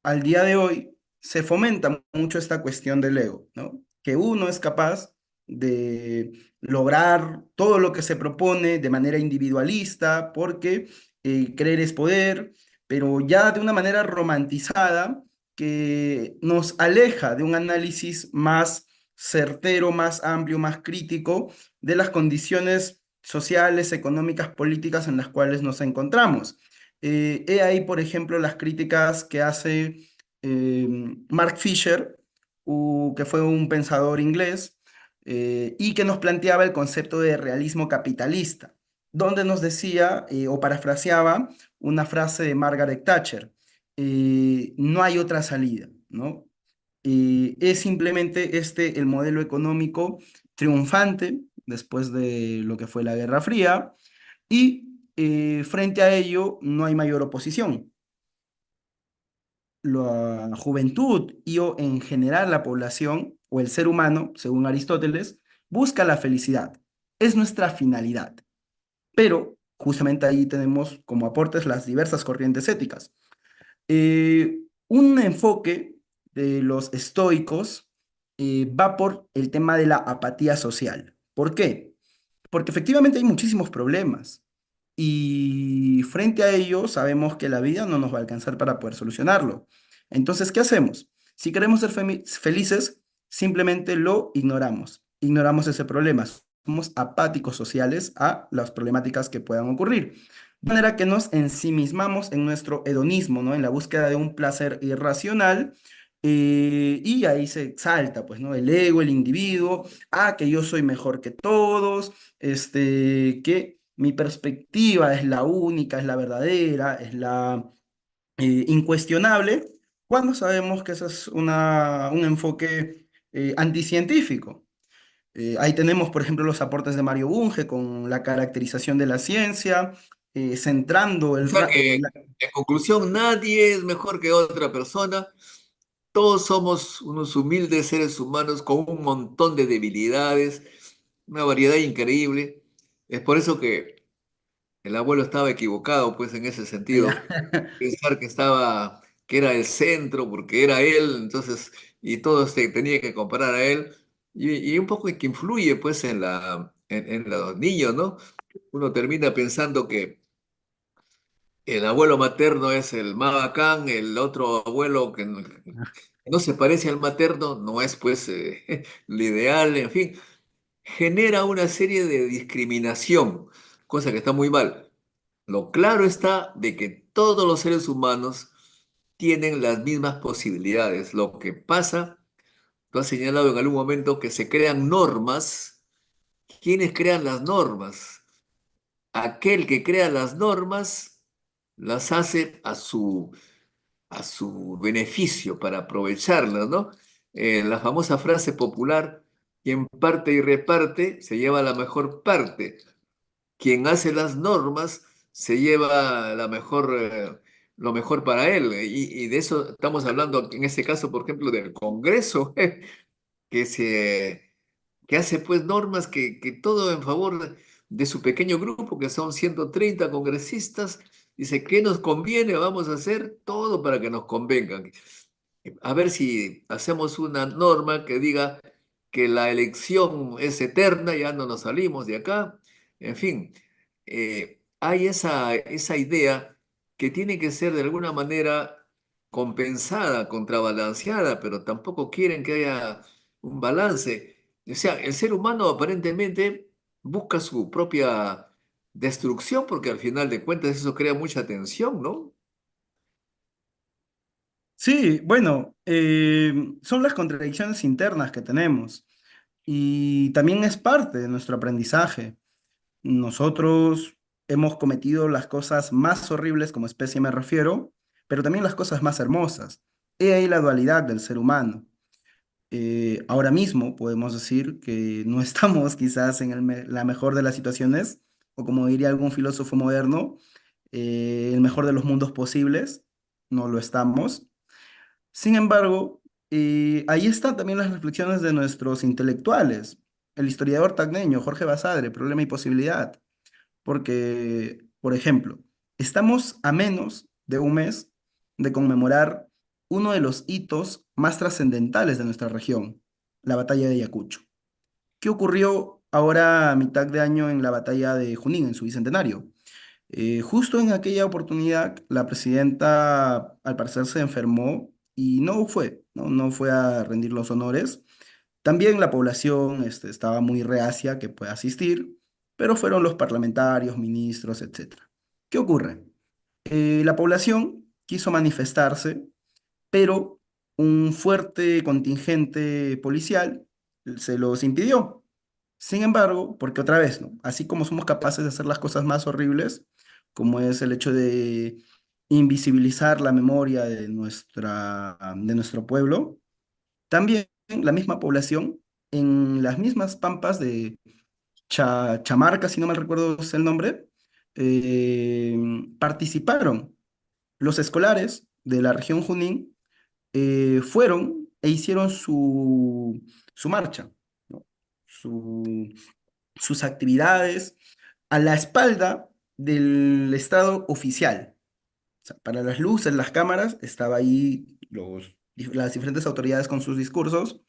al día de hoy se fomenta mucho esta cuestión del ego, ¿no? Que uno es capaz de lograr todo lo que se propone de manera individualista, porque creer es poder, pero ya de una manera romantizada que nos aleja de un análisis más certero, más amplio, más crítico de las condiciones sociales, económicas, políticas en las cuales nos encontramos. He ahí, por ejemplo, las críticas que hace eh, Mark Fisher, que fue un pensador inglés, y que nos planteaba el concepto de realismo capitalista, donde nos decía o parafraseaba una frase de Margaret Thatcher, no hay otra salida, ¿no? Es simplemente este el modelo económico triunfante después de lo que fue la Guerra Fría y frente a ello no hay mayor oposición. La juventud y o en general la población o el ser humano, según Aristóteles, busca la felicidad. Es nuestra finalidad. Pero justamente ahí tenemos como aportes las diversas corrientes éticas. Un enfoque de los estoicos va por el tema de la apatía social. ¿Por qué? Porque efectivamente hay muchísimos problemas y frente a ello sabemos que la vida no nos va a alcanzar para poder solucionarlo. Entonces, ¿qué hacemos? Si queremos ser felices, simplemente lo ignoramos. Ignoramos ese problema. Somos apáticos sociales a las problemáticas que puedan ocurrir. De manera que nos ensimismamos en nuestro hedonismo, ¿no? En la búsqueda de un placer irracional. Y ahí se exalta, pues, ¿no? El ego, el individuo, que yo soy mejor que todos, que mi perspectiva es la única, es la verdadera, es la incuestionable, cuando sabemos que ese es un enfoque anticientífico. Ahí tenemos, por ejemplo, los aportes de Mario Bunge con la caracterización de la ciencia, centrando O sea que, en conclusión, nadie es mejor que otra persona. Todos somos unos humildes seres humanos con un montón de debilidades, una variedad increíble. Es por eso que el abuelo estaba equivocado, pues, en ese ya. sentido. Pensar que era el centro, porque era él, entonces, y todo se tenía que comparar a él. Y un poco que influye, pues, en los niños, ¿no? Uno termina pensando que el abuelo materno es el más bacán, el otro abuelo que no se parece al materno no es pues lo ideal, en fin, genera una serie de discriminación, cosa que está muy mal. Lo claro está de que todos los seres humanos tienen las mismas posibilidades. Lo que pasa, tú has señalado en algún momento que se crean normas. ¿Quiénes crean las normas? Aquel que crea las normas las hace a su beneficio para aprovecharlas, ¿no? La famosa frase popular, quien parte y reparte se lleva la mejor parte. Quien hace las normas se lleva lo mejor para él. Y de eso estamos hablando en este caso, por ejemplo, del Congreso, que que hace pues normas que todo en favor de su pequeño grupo, que son 130 congresistas, dice, ¿qué nos conviene? Vamos a hacer todo para que nos convenga. A ver si hacemos una norma que diga que la elección es eterna, ya no nos salimos de acá. En fin, hay esa idea que tiene que ser de alguna manera compensada, contrabalanceada, pero tampoco quieren que haya un balance. O sea, el ser humano aparentemente busca su propia destrucción porque al final de cuentas eso crea mucha tensión, ¿no? Sí, bueno, son las contradicciones internas que tenemos y también es parte de nuestro aprendizaje. Nosotros hemos cometido las cosas más horribles como especie me refiero, pero también las cosas más hermosas. He ahí la dualidad del ser humano. Ahora mismo podemos decir que no estamos quizás en la mejor de las situaciones, o como diría algún filósofo moderno, el mejor de los mundos posibles. No lo estamos. Sin embargo, ahí están también las reflexiones de nuestros intelectuales. el historiador tacneño Jorge Basadre, Problema y Posibilidad, porque, por ejemplo, estamos a menos de un mes de conmemorar uno de los hitos más trascendentales de nuestra región, la batalla de Ayacucho. ¿Qué ocurrió ahora a mitad de año en la batalla de Junín, en su bicentenario? Justo en aquella oportunidad, la presidenta al parecer se enfermó y no fue a rendir los honores. También la población estaba muy reacia que pueda asistir, pero fueron los parlamentarios, ministros, etcétera. ¿Qué ocurre? La población quiso manifestarse, pero un fuerte contingente policial se los impidió. Sin embargo, porque otra vez, ¿no? Así como somos capaces de hacer las cosas más horribles, como es el hecho de invisibilizar la memoria de nuestro pueblo, también la misma población en las mismas pampas de Chamarca, si no mal recuerdo es el nombre, eh, participaron. Los escolares de la región Junín fueron e hicieron su marcha, ¿no? Su- sus actividades a la espalda del Estado oficial. O sea, para las luces, las cámaras, estaba ahí las diferentes autoridades con sus discursos,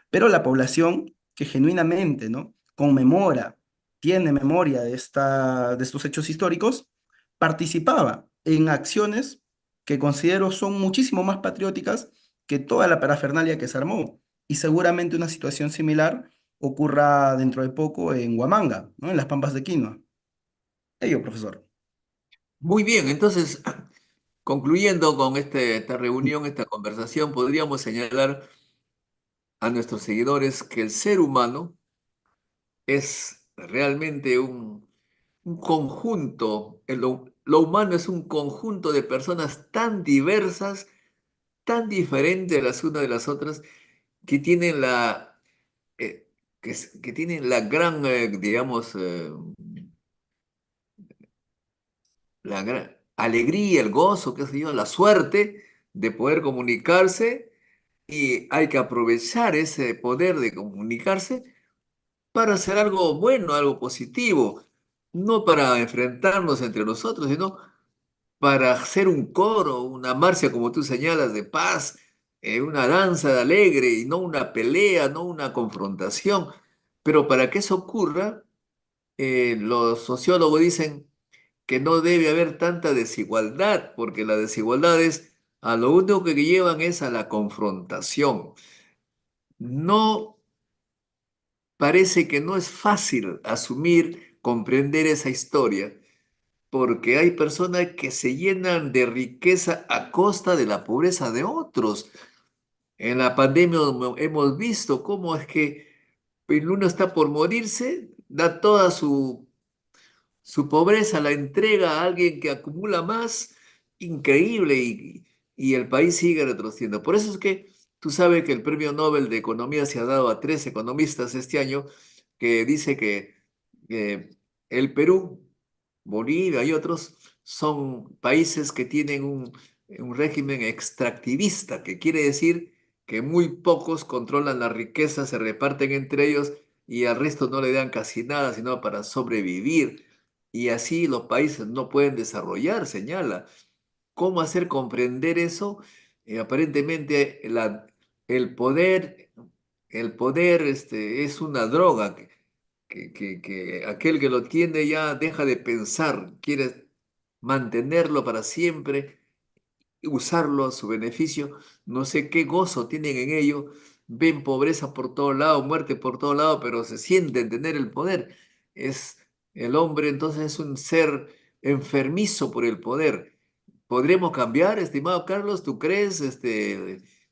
pero la población que genuinamente, ¿no? conmemora, tiene memoria de estos hechos históricos, participaba en acciones que considero son muchísimo más patrióticas que toda la parafernalia que se armó. Y seguramente una situación similar ocurra dentro de poco en Huamanga, ¿no? En las Pampas de Quinoa. Ello, profesor. Muy bien, entonces, concluyendo con esta reunión, esta conversación, podríamos señalar a nuestros seguidores que el ser humano es realmente un conjunto, lo humano es un conjunto de personas tan diversas, tan diferentes las unas de las otras, que tienen que tienen la gran, digamos, la gran alegría, el gozo, qué sé yo, la suerte de poder comunicarse, y hay que aprovechar ese poder de comunicarse para hacer algo bueno, algo positivo, no para enfrentarnos entre nosotros, sino para hacer un coro, una marcha, como tú señalas, de paz, una danza de alegre y no una pelea, no una confrontación. Pero para que eso ocurra, los sociólogos dicen que no debe haber tanta desigualdad, porque las desigualdades a lo único que llevan es a la confrontación. No parece que no es fácil asumir, comprender esa historia, porque hay personas que se llenan de riqueza a costa de la pobreza de otros. En la pandemia hemos visto cómo es que el uno está por morirse, da toda su pobreza, la entrega a alguien que acumula más, increíble, y el país sigue retrocediendo. Por eso es que tú sabes que el Premio Nobel de Economía se ha dado a 3 economistas este año, que dice que el Perú, Bolivia y otros son países que tienen un régimen extractivista, que quiere decir que muy pocos controlan la riqueza, se reparten entre ellos y al resto no le dan casi nada, sino para sobrevivir. Y así los países no pueden desarrollar, señala. ¿Cómo hacer comprender eso? Aparentemente el poder, el poder es una droga que aquel que lo tiene ya deja de pensar, quiere mantenerlo para siempre y usarlo a su beneficio. No sé qué gozo tienen en ello. Ven pobreza por todo lado, muerte por todo lado, pero se sienten tener el poder. Es el hombre, entonces es un ser enfermizo por el poder. ¿Podremos cambiar, estimado Carlos? ¿Tú crees?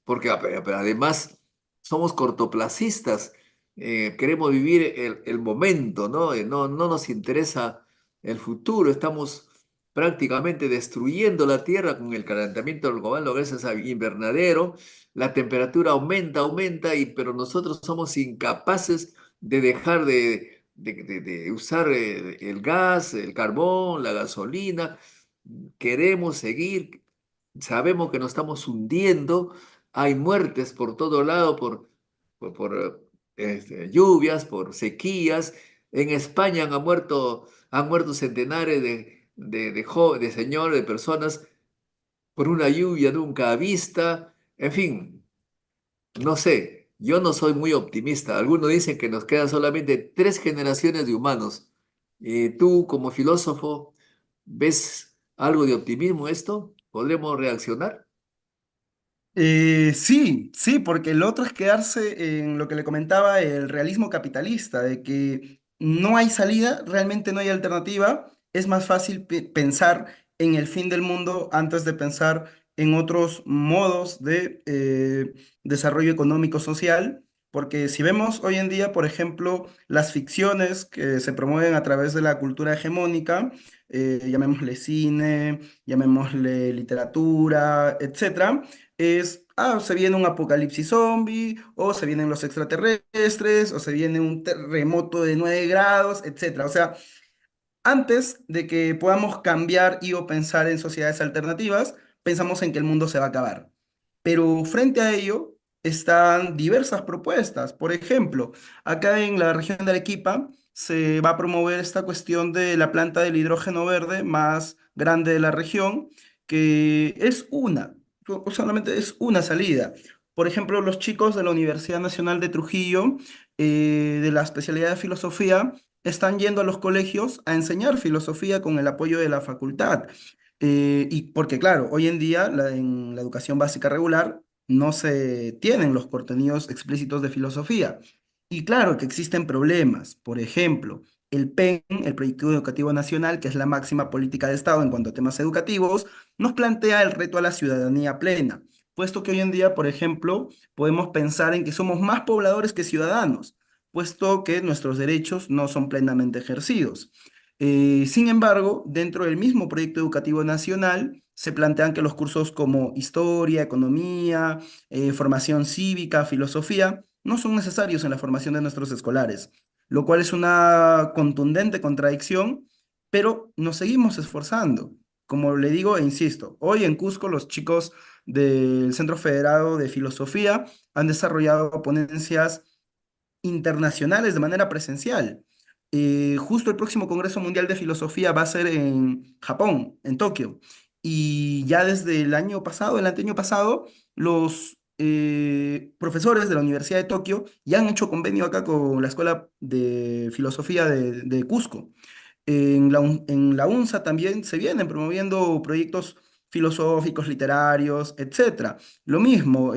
Porque pero además somos cortoplacistas, queremos vivir el momento, ¿no? No nos interesa el futuro, estamos prácticamente destruyendo la Tierra con el calentamiento global, ¿no? Gracias a invernadero, la temperatura aumenta, pero nosotros somos incapaces de dejar de usar el gas, el carbón, la gasolina. Queremos seguir, sabemos que nos estamos hundiendo, hay muertes por todo lado lluvias, por sequías. En España han muerto centenares de señores, de personas por una lluvia nunca vista. En fin, no sé, yo no soy muy optimista. Algunos dicen que nos quedan solamente 3 generaciones de humanos. Tú, como filósofo, ¿ves algo de optimismo en esto? ¿Podremos reaccionar? Sí, sí, porque el otro es quedarse en lo que le comentaba el realismo capitalista, de que no hay salida, realmente no hay alternativa. Es más fácil pensar en el fin del mundo antes de pensar en otros modos de desarrollo económico social, porque si vemos hoy en día, por ejemplo, las ficciones que se promueven a través de la cultura hegemónica, llamémosle cine, llamémosle literatura, etcétera, se viene un apocalipsis zombie, o se vienen los extraterrestres, o se viene un terremoto de 9 grados, etcétera. O sea, antes de que podamos cambiar y o pensar en sociedades alternativas, pensamos en que el mundo se va a acabar. Pero frente a ello están diversas propuestas. Por ejemplo, acá en la región de Arequipa se va a promover esta cuestión de la planta del hidrógeno verde más grande de la región, que es o solamente es una salida. Por ejemplo, los chicos de la Universidad Nacional de Trujillo, de la especialidad de filosofía, están yendo a los colegios a enseñar filosofía con el apoyo de la facultad. Y porque, claro, hoy en día en la educación básica regular no se tienen los contenidos explícitos de filosofía. Y claro que existen problemas. Por ejemplo, el PEN, el Proyecto Educativo Nacional, que es la máxima política de Estado en cuanto a temas educativos, nos plantea el reto a la ciudadanía plena, puesto que hoy en día, por ejemplo, podemos pensar en que somos más pobladores que ciudadanos, puesto que nuestros derechos no son plenamente ejercidos. Sin embargo, dentro del mismo proyecto educativo nacional, se plantean que los cursos como historia, economía, formación cívica, filosofía, no son necesarios en la formación de nuestros escolares, lo cual es una contundente contradicción, pero nos seguimos esforzando. Como le digo e insisto, hoy en Cusco los chicos del Centro Federado de Filosofía han desarrollado ponencias internacionales de manera presencial. Justo el próximo Congreso Mundial de Filosofía va a ser en Japón, en Tokio. Y ya desde el año pasado, el anteaño pasado, los profesores de la Universidad de Tokio ya han hecho convenio acá con la Escuela de Filosofía de Cusco. En la UNSA también se vienen promoviendo proyectos filosóficos, literarios, etcétera. Lo mismo,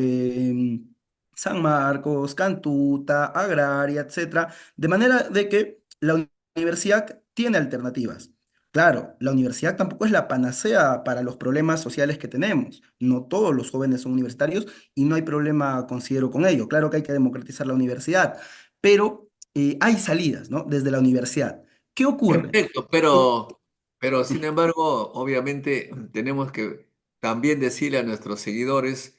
San Marcos, Cantuta, Agraria, etcétera, de manera de que la universidad tiene alternativas. Claro, la universidad tampoco es la panacea para los problemas sociales que tenemos. No todos los jóvenes son universitarios y no hay problema, considero, con ello. Claro que hay que democratizar la universidad, pero hay salidas, ¿no? Desde la universidad. ¿Qué ocurre? Perfecto, pero sin embargo, obviamente tenemos que también decirle a nuestros seguidores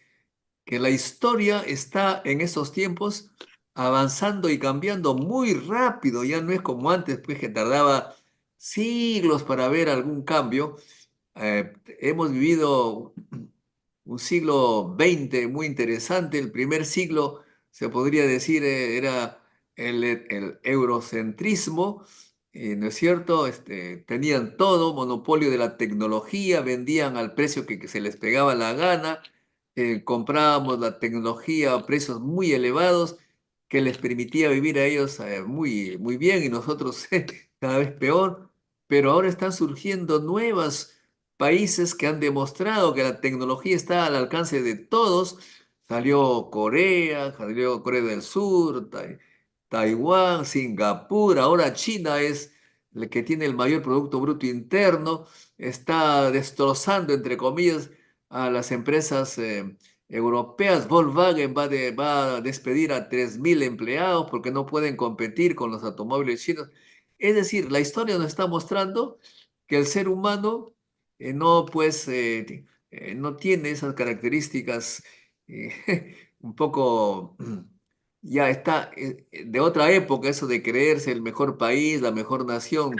que la historia está en estos tiempos avanzando y cambiando muy rápido. Ya no es como antes, pues que tardaba siglos para ver algún cambio. Hemos vivido un siglo XX muy interesante. El primer siglo, se podría decir, era el eurocentrismo, ¿no es cierto? Tenían todo, monopolio de la tecnología, vendían al precio que se les pegaba la gana, comprábamos la tecnología a precios muy elevados que les permitía vivir a ellos muy, muy bien y nosotros cada vez peor. Pero ahora están surgiendo nuevas países que han demostrado que la tecnología está al alcance de todos. Salió Corea del Sur, Taiwán, Singapur, ahora China es el que tiene el mayor Producto Bruto Interno, está destrozando, entre comillas, a las empresas europeas. Volkswagen va a despedir a 3.000 empleados porque no pueden competir con los automóviles chinos. Es decir, la historia nos está mostrando que el ser humano no, pues, no tiene esas características un poco, ya está de otra época, eso de creerse el mejor país, la mejor nación,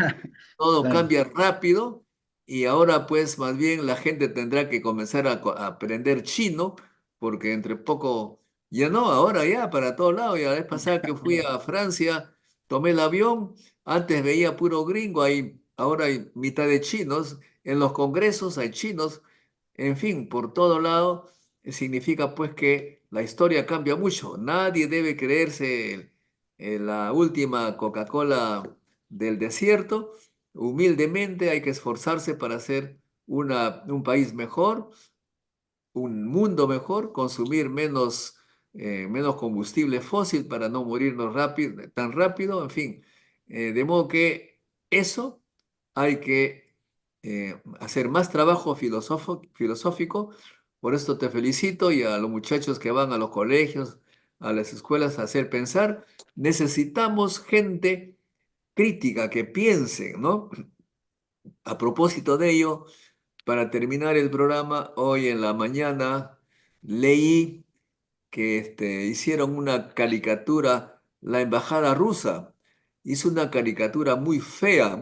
todo Claro. cambia rápido y ahora pues más bien la gente tendrá que comenzar a aprender chino porque entre poco Ya no, ahora ya para todos lados. Ya la vez pasada que fui a Francia, tomé el avión, antes veía puro gringo, ahora hay mitad de chinos, en los congresos hay chinos, en fin, por todo lado, significa pues que la historia cambia mucho. Nadie debe creerse la última Coca-Cola del desierto. Humildemente hay que esforzarse para hacer un país mejor, un mundo mejor, consumir menos combustible fósil para no morirnos tan rápido, en fin. De modo que eso hay que hacer más trabajo filosófico. Por esto te felicito y a los muchachos que van a los colegios, a las escuelas a hacer pensar. Necesitamos gente crítica que piense, ¿no? A propósito de ello, para terminar el programa, hoy en la mañana leí que hicieron una caricatura, la embajada rusa hizo una caricatura muy fea,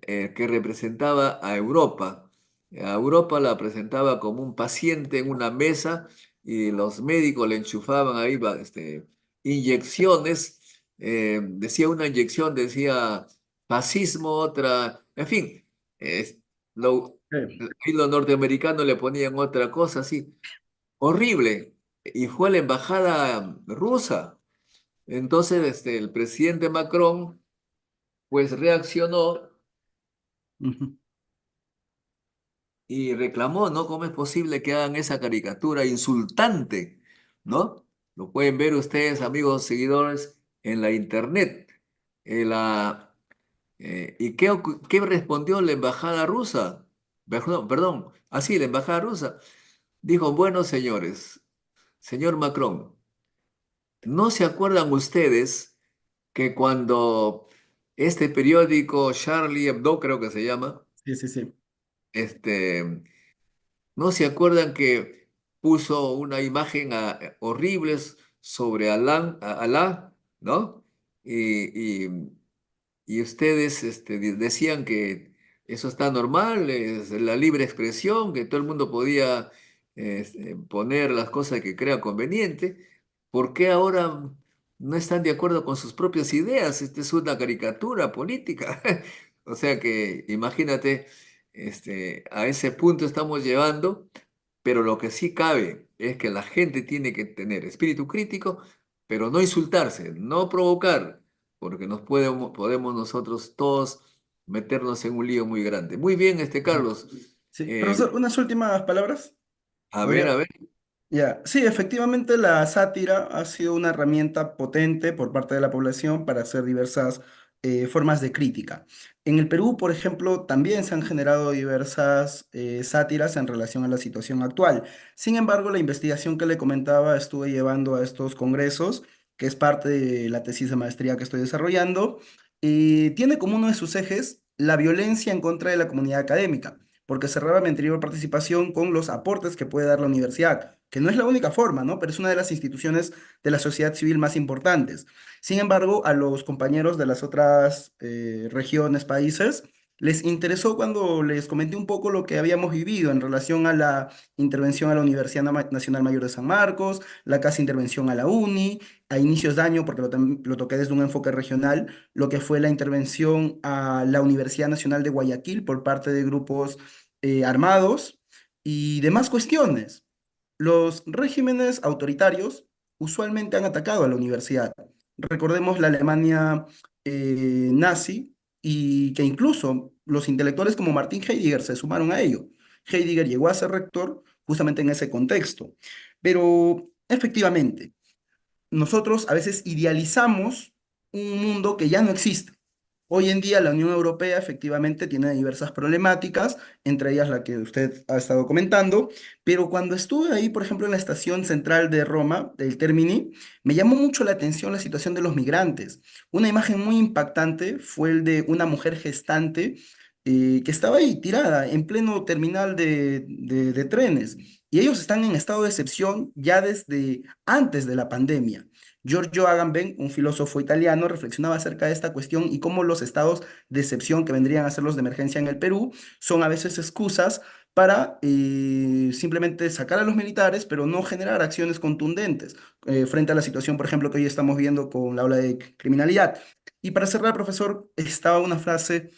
que representaba a Europa. A Europa la presentaba como un paciente en una mesa y los médicos le enchufaban ahí inyecciones. Decía una inyección, decía fascismo, otra, en fin, es- lo, Sí. ahí los norteamericanos le ponían otra cosa así, horrible. Y fue la embajada rusa. Entonces, el presidente Macron, pues reaccionó Ujú. y reclamó, ¿no? ¿Cómo es posible que hagan esa caricatura insultante? ¿No? Lo pueden ver ustedes, amigos seguidores, en la internet. ¿Y qué respondió la embajada rusa? Perdón, así, la embajada rusa dijo, bueno, señores, señor Macron, ¿no se acuerdan ustedes que cuando este periódico Charlie Hebdo, creo que se llama, Sí, sí, sí. este, ¿no se acuerdan que puso una imagen horribles sobre Alá, ¿no? Y, y- y ustedes decían que eso está normal, es la libre expresión, que todo el mundo podía poner las cosas que crea conveniente. ¿Por qué ahora no están de acuerdo con sus propias ideas? Esta es una caricatura política. O sea que imagínate, a ese punto estamos llevando, pero lo que sí cabe es que la gente tiene que tener espíritu crítico, pero no insultarse, no provocar, porque podemos nosotros todos meternos en un lío muy grande. Muy bien, Ujú. Carlos. Sí. Eh, Profesor, unas últimas palabras. a Voy ver, a- a ver. Ya, sí, efectivamente la sátira ha sido una herramienta potente por parte de la población para hacer diversas formas de crítica. En el Perú, por ejemplo, también se han generado diversas sátiras en relación a la situación actual. Sin embargo, la investigación que le comentaba estuve llevando a estos congresos, que es parte de la tesis de maestría que estoy desarrollando, y tiene como uno de sus ejes la violencia en contra de la comunidad académica porque cerraba mi anterior participación con los aportes que puede dar la universidad, que no es la única forma, ¿no? Pero es una de las instituciones de la sociedad civil más importantes. Sin embargo, a los compañeros de las otras regiones, países, les interesó cuando les comenté un poco lo que habíamos vivido en relación a la intervención a la Universidad Nacional Mayor de San Marcos, la casi intervención a la UNI, a inicios de año, porque lo toqué desde un enfoque regional, lo que fue la intervención a la Universidad Nacional de Guayaquil por parte de grupos armados y demás cuestiones. Los regímenes autoritarios usualmente han atacado a la universidad. Recordemos la Alemania nazi y que incluso los intelectuales como Martin Heidegger se sumaron a ello. Heidegger llegó a ser rector justamente en ese contexto. Pero efectivamente, nosotros a veces idealizamos un mundo que ya no existe. Hoy en día la Unión Europea efectivamente tiene diversas problemáticas, entre ellas la que usted ha estado comentando, pero cuando estuve ahí, por ejemplo, en la estación central de Roma, del Termini, me llamó mucho la atención la situación de los migrantes. Una imagen muy impactante fue el de una mujer gestante que estaba ahí tirada en pleno terminal de trenes. Y ellos están en estado de excepción ya desde antes de la pandemia. Giorgio Agamben, un filósofo italiano, reflexionaba acerca de esta cuestión y cómo los estados de excepción que vendrían a ser los de emergencia en el Perú son a veces excusas para simplemente sacar a los militares, pero no generar acciones contundentes frente a la situación, por ejemplo, que hoy estamos viendo con la ola de criminalidad. Y para cerrar, profesor, estaba una frase,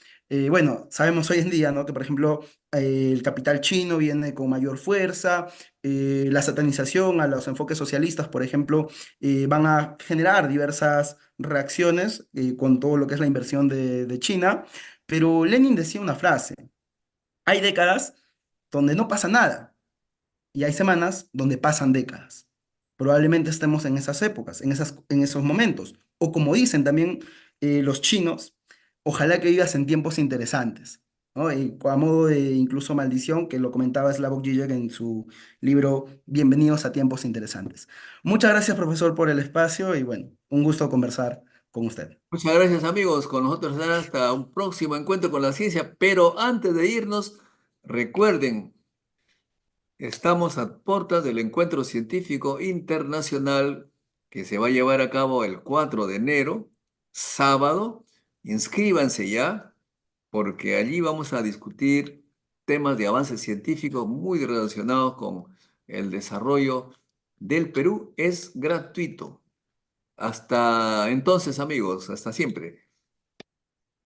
bueno, sabemos hoy en día, ¿no? Que, por ejemplo, el capital chino viene con mayor fuerza, la satanización a los enfoques socialistas, por ejemplo, van a generar diversas reacciones con todo lo que es la inversión de China, pero Lenin decía una frase, hay décadas donde no pasa nada y hay semanas donde pasan décadas. Probablemente estemos en esas épocas, en esos momentos. O como dicen también los chinos, ojalá que vivas en tiempos interesantes, ¿no? Y a modo de incluso maldición, que lo comentaba Slavoj Žižek en su libro Bienvenidos a tiempos interesantes. Muchas gracias, profesor, por el espacio y bueno, un gusto conversar con usted. Muchas gracias amigos, con nosotros será hasta un próximo encuentro con la ciencia, pero antes de irnos, recuerden, estamos a puertas del encuentro científico internacional que se va a llevar a cabo el 4 de enero, sábado. Inscríbanse ya, porque allí vamos a discutir temas de avances científicos muy relacionados con el desarrollo del Perú. Es gratuito. Hasta entonces, amigos, hasta siempre.